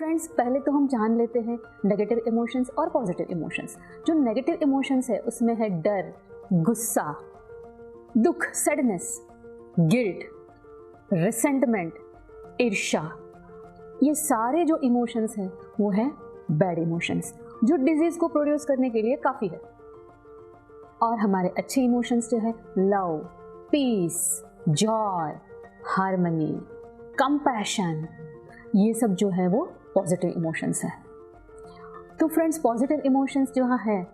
Friends, पहले तो हम जान लेते हैं नेगेटिव इमोशंस और पॉजिटिव इमोशंस। जो नेगेटिव इमोशंस है उसमें है डर, गुस्सा, दुख, सैडनेस, गिल्ट, रिसेंटमेंट, ईर्ष्या। ये सारे जो इमोशंस हैं वो है बैड इमोशंस, जो डिजीज को प्रोड्यूस करने के लिए काफ़ी है। और हमारे अच्छे इमोशंस जो है love, peace, joy, harmony, compassion, ये सब जो है वो पॉजिटिव इमोशंस है। तो फ्रेंड्स, पॉजिटिव इमोशंस जहाँ है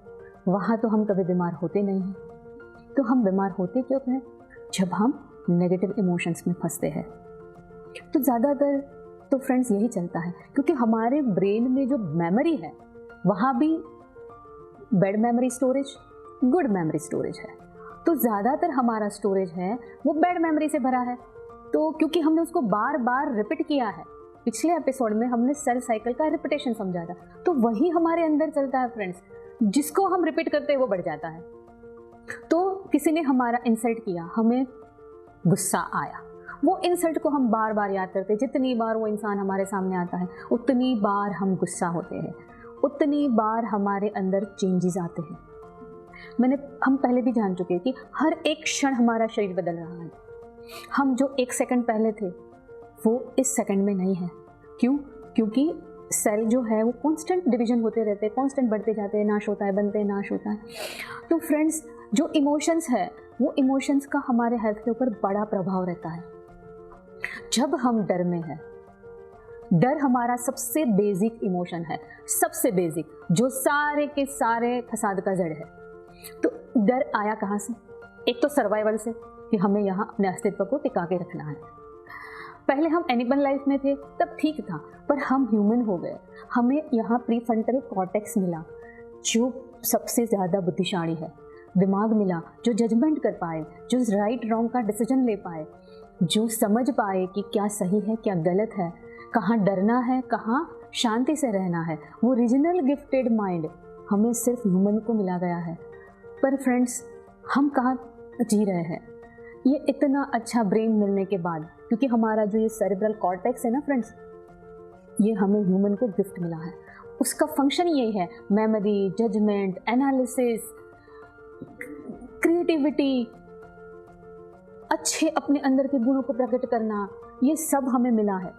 वहाँ तो हम कभी बीमार होते नहीं हैं। तो हम बीमार होते क्यों हैं? जब हम नेगेटिव इमोशंस में फंसते हैं। तो ज़्यादातर तो फ्रेंड्स यही चलता है, क्योंकि हमारे ब्रेन में जो मेमोरी है वहाँ भी bad memory storage, good memory storage है। तो ज़्यादातर हमारा स्टोरेज है वो बैड मेमोरी से भरा है। तो क्योंकि हमने उसको बार बार रिपीट किया है, पिछले एपिसोड में हमने सेल साइकिल का रिपीटेशन समझा था, तो वही हमारे अंदर चलता है फ्रेंड्स। जिसको हम रिपीट करते हैं वो बढ़ जाता है। तो किसी ने हमारा इंसल्ट किया, हमें गुस्सा आया, वो इंसल्ट को हम बार बार याद करते हैं। जितनी बार वो इंसान हमारे सामने आता है उतनी बार हम गुस्सा होते हैं, उतनी बार हमारे अंदर चेंजेस आते हैं। हम पहले भी जान चुके हैं कि हर एक क्षण हमारा शरीर बदल रहा है। हम जो एक सेकंड पहले थे वो इस सेकंड में नहीं है। क्यों? क्योंकि सेल जो है वो कांस्टेंट डिवीजन होते रहते हैं, कांस्टेंट बढ़ते जाते हैं, नाश होता है, बनते हैं, नाश होता है। तो फ्रेंड्स, जो इमोशंस है वो इमोशंस का हमारे हेल्थ के ऊपर बड़ा प्रभाव रहता है। जब हम डर में है, डर हमारा सबसे बेसिक इमोशन है, सबसे बेसिक, जो सारे के सारे फसाद का जड़ है। तो डर आया कहाँ से? एक तो सर्वाइवल से, कि हमें यहाँ अपने अस्तित्व को टिका के रखना है। पहले हम एनिमल लाइफ में थे तब ठीक था, पर हम ह्यूमन हो गए, हमें यहाँ प्रीफ्रंटल कॉर्टेक्स मिला जो सबसे ज़्यादा बुद्धिशाली है, दिमाग मिला जो जजमेंट कर पाए, जो राइट रॉन्ग का डिसीजन ले पाए, जो समझ पाए कि क्या सही है क्या गलत है, कहाँ डरना है कहाँ शांति से रहना है। वो रीजनल गिफ्टेड माइंड हमें सिर्फ ह्यूमन को मिला गया है। पर फ्रेंड्स, हम कहाँ जी रहे हैं ये इतना अच्छा ब्रेन मिलने के बाद? क्योंकि हमारा जो ये सेरेब्रल कॉर्टेक्स है ना फ्रेंड्स, ये हमें ह्यूमन को गिफ्ट मिला है। उसका फंक्शन यही है, मेमोरी, जजमेंट, एनालिसिस, क्रिएटिविटी, अच्छे अपने अंदर के गुणों को प्रकट करना, ये सब हमें मिला है।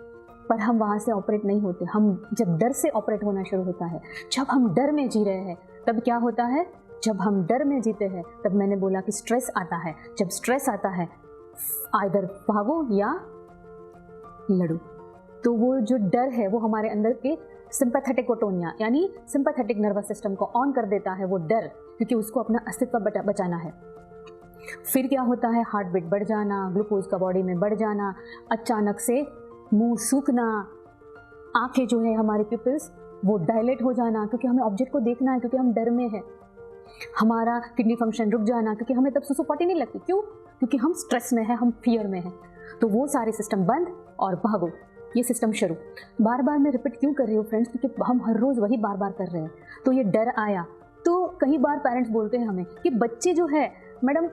पर हम वहाँ से ऑपरेट नहीं होते। हम जब डर से ऑपरेट होना शुरू होता है, जब हम डर में जी रहे हैं, तब क्या होता है? जब हम डर में जीते हैं तब मैंने बोला कि स्ट्रेस आता है। जब स्ट्रेस आता है, आइदर भागो या लड़ो। तो वो जो डर है वो हमारे अंदर के सिंपैथेटिक ओटोनिया यानी सिंपैथेटिक नर्वस सिस्टम को ऑन कर देता है, वो डर, क्योंकि उसको अपना अस्तित्व बचाना है। फिर क्या होता है? हार्ट बीट बढ़ जाना, ग्लूकोज का बॉडी में बढ़ जाना, अचानक से मुंह सूखना, आंखें जो है हमारी पिपल्स वो डायलेट हो जाना, क्योंकि हमें ऑब्जेक्ट को देखना है, क्योंकि हम डर में है। हमारा किडनी फंक्शन रुक जाना, क्योंकि हमें तब सुसु पॉटी नहीं लगती। क्यों? क्योंकि हम स्ट्रेस में है, हम फियर में है। तो वो सारे सिस्टम बंद और भागो, ये सिस्टम शुरू। बार बार मैं रिपीट क्यों कर रही हूँ फ्रेंड्स? क्योंकि हम हर रोज वही बार बार कर रहे हैं। तो ये डर आया, तो कई बार पेरेंट्स बोलते हैं हमें कि बच्चे जो है, मैडम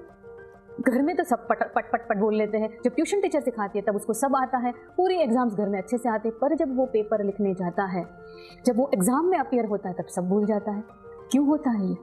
घर में तो सब पट पट पट पट बोल लेते हैं, जब ट्यूशन टीचर सिखाती है तब उसको सब आता है, पूरे एग्जाम्स घर में अच्छे से आते हैं, पर जब वो पेपर लिखने जाता है, जब वो एग्जाम में अपीयर होता है तब सब भूल जाता है। क्यों होता है ये?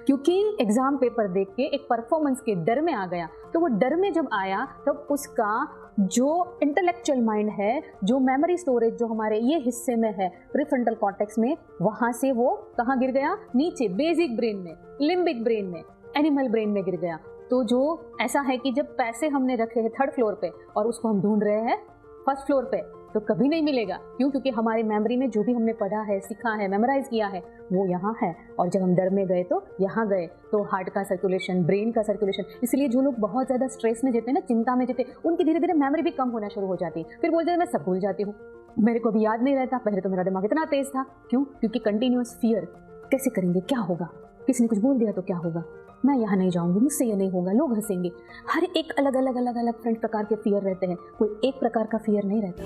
क्योंकि एग्जाम पेपर देख के एक परफॉर्मेंस के डर में आ गया। तो वो डर में जब आया तब उसका जो इंटेलेक्चुअल माइंड है, जो मेमोरी स्टोरेज जो हमारे ये हिस्से में है प्रीफ्रंटल कॉर्टेक्स में, वहां से वो कहाँ गिर गया? नीचे बेसिक ब्रेन में, लिम्बिक ब्रेन में, एनिमल ब्रेन में गिर गया। तो जो ऐसा है कि जब पैसे हमने रखे हैं 3rd फ्लोर पे और उसको हम ढूंढ रहे हैं 1st फ्लोर पे, तो कभी नहीं मिलेगा। क्यों? क्योंकि हमारी मेमोरी में जो भी हमने पढ़ा है, सीखा है, मेमोराइज किया है, वो यहाँ है। और जब हम डर में गए तो यहाँ गए, तो हार्ट का सर्कुलेशन, ब्रेन का सर्कुलेशन। इसलिए जो लोग बहुत ज़्यादा स्ट्रेस में जीते हैं ना, चिंता में जीते, उनकी धीरे धीरे मेमोरी भी कम होना शुरू हो जाती है। फिर बोलते हैं मैं सब भूल जाती हूँ, मेरे को भी याद नहीं रहता। पहले तो मेरा दिमाग इतना तेज था। क्यों? क्योंकि कंटिन्यूअस फियर, कैसे करेंगे, क्या होगा, किसी ने कुछ बोल दिया तो क्या होगा, मैं यहाँ नहीं जाऊंगी, मुझसे ये नहीं होगा, लोग हंसेंगे। हर एक अलग अलग अलग अलग फ्रेंड प्रकार के फियर रहते हैं, कोई एक प्रकार का फियर नहीं रहता।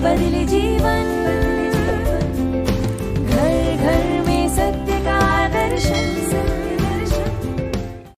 बदले जीवन।